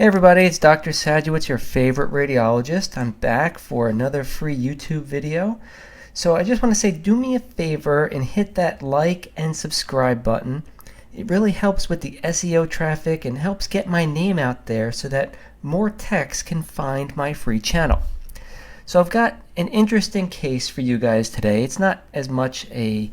Hey everybody, it's Dr. Sajewitz, your favorite radiologist. I'm back for another free YouTube video. So I just want to say, do me a favor and hit that like and subscribe button. It really helps with the SEO traffic and helps get my name out there so that more techs can find my free channel. So I've got an interesting case for you guys today. It's not as much a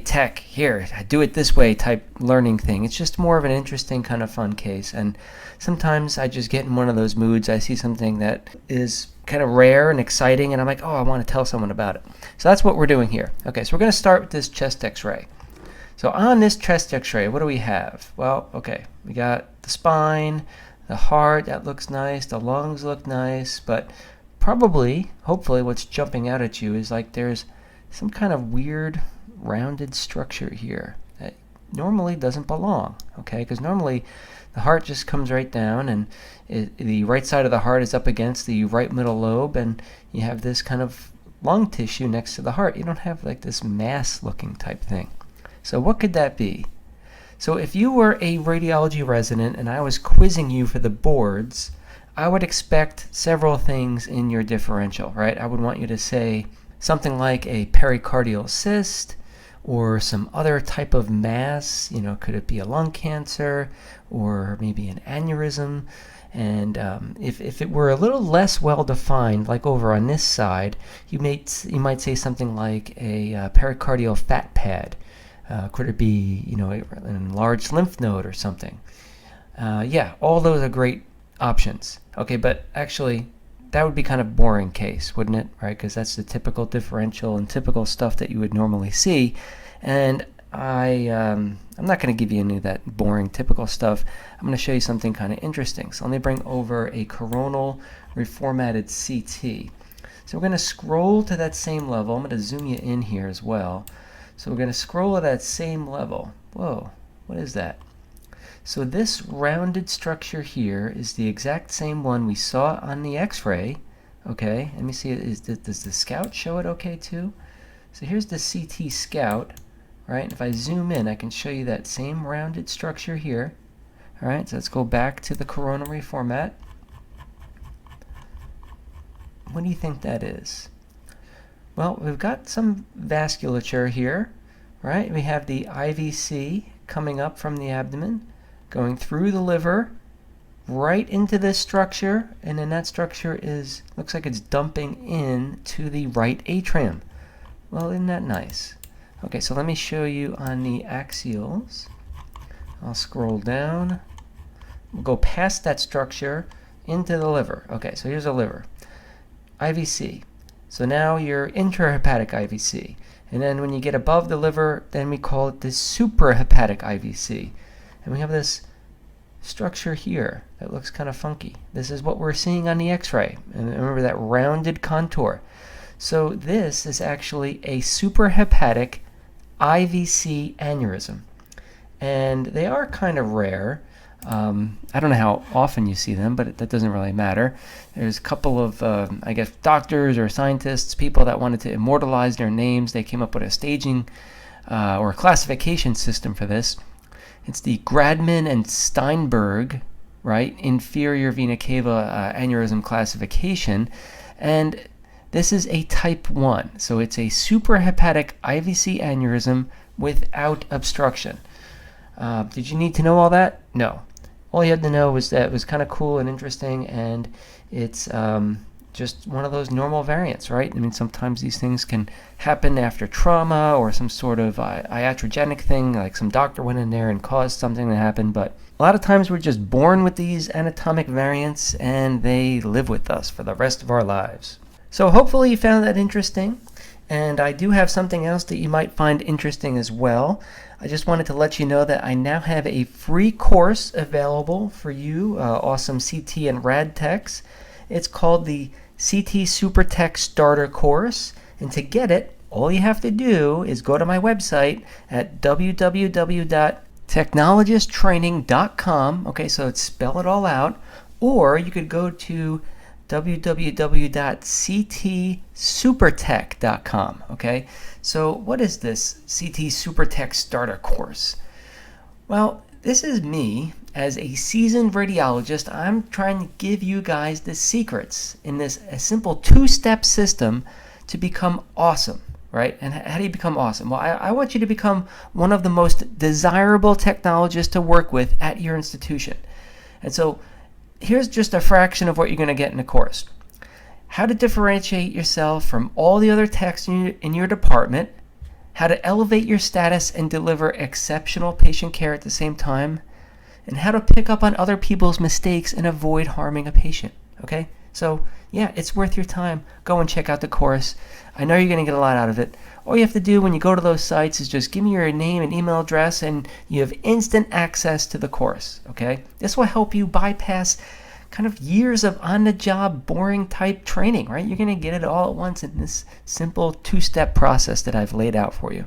tech, here, do it this way type learning thing. It's just more of an interesting kind of fun case. And sometimes I just get in one of those moods. I see something that is kind of rare and exciting, and I'm like, oh, I want to tell someone about it. So that's what we're doing here. Okay, so we're going to start with this chest x-ray. So on this chest x-ray, what do we have? Well, okay, we got the spine, the heart, that looks nice, the lungs look nice, but probably, hopefully, what's jumping out at you is like there's some kind of weird rounded structure here that normally doesn't belong, okay? Because normally the heart just comes right down and the right side of the heart is up against the right middle lobe, and you have this kind of lung tissue next to the heart. You don't have like this mass looking type thing. So what could that be? So if you were a radiology resident and I was quizzing you for the boards, I would expect several things in your differential, right? I would want you to say something like a pericardial cyst or some other type of mass. You know, could it be a lung cancer or maybe an aneurysm? And if it were a little less well defined, like over on this side, you might say something like a pericardial fat pad. Could it be, you know, an enlarged lymph node or something? Yeah, all those are great options. Okay, but actually, that would be kind of boring case, wouldn't it? Right? Because that's the typical differential and typical stuff that you would normally see. And I'm not going to give you any of that boring typical stuff. I'm going to show you something kind of interesting. So let me bring over a coronal reformatted CT. So we're going to scroll to that same level. I'm going to zoom you in here as well. So we're going to scroll to that same level. Whoa, what is that? So this rounded structure here is the exact same one we saw on the x-ray. Okay, let me see, does the scout show it okay too? So here's the CT scout, right? If I zoom in, I can show you that same rounded structure here. All right, so let's go back to the coronal reformat. What do you think that is? Well, we've got some vasculature here, right? We have the IVC coming up from the abdomen, going through the liver, right into this structure, and then that structure looks like it's dumping in to the right atrium. Well, isn't that nice? Okay, so let me show you on the axials. I'll scroll down. We'll go past that structure into the liver. Okay, so here's the liver. IVC. So now you're intrahepatic IVC. And then when you get above the liver, then we call it the suprahepatic IVC. And we have this structure here that looks kind of funky. This is what we're seeing on the x-ray. And remember that rounded contour. So this is actually a suprahepatic IVC aneurysm. And they are kind of rare. I don't know how often you see them, but that doesn't really matter. There's a couple of, I guess, doctors or scientists, people that wanted to immortalize their names. They came up with a staging or a classification system for this. It's the Gradman and Steinberg, right, inferior vena cava aneurysm classification, and this is a type 1, so it's a suprahepatic IVC aneurysm without obstruction. Did you need to know all that? No. All you had to know was that it was kind of cool and interesting, and it's just one of those normal variants, right? I mean, sometimes these things can happen after trauma or some sort of iatrogenic thing, like some doctor went in there and caused something to happen, but a lot of times we're just born with these anatomic variants and they live with us for the rest of our lives. So hopefully you found that interesting, and I do have something else that you might find interesting as well. I just wanted to let you know that I now have a free course available for you, awesome CT and rad techs. It's called the CT SuperTech Starter Course, and to get it, all you have to do is go to my website at www.technologisttraining.com. Okay, so spell it all out, or you could go to www.ctsupertech.com. Okay, so what is this CT SuperTech Starter Course? Well, this is me as a seasoned radiologist, I'm trying to give you guys the secrets in this a simple two-step system to become awesome, right? And how do you become awesome? Well, I want you to become one of the most desirable technologists to work with at your institution. And so here's just a fraction of what you're going to get in the course. How to differentiate yourself from all the other techs in your department, how to elevate your status and deliver exceptional patient care at the same time, and how to pick up on other people's mistakes and avoid harming a patient. Okay? So, yeah, it's worth your time. Go and check out the course. I know you're going to get a lot out of it. All you have to do when you go to those sites is just give me your name and email address, and you have instant access to the course. Okay? This will help you bypass kind of years of on-the-job, boring type training, right? You're going to get it all at once in this simple two-step process that I've laid out for you.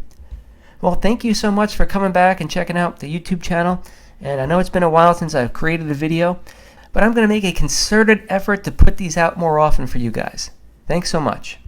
Well, thank you so much for coming back and checking out the YouTube channel. And I know it's been a while since I've created a video, but I'm going to make a concerted effort to put these out more often for you guys. Thanks so much.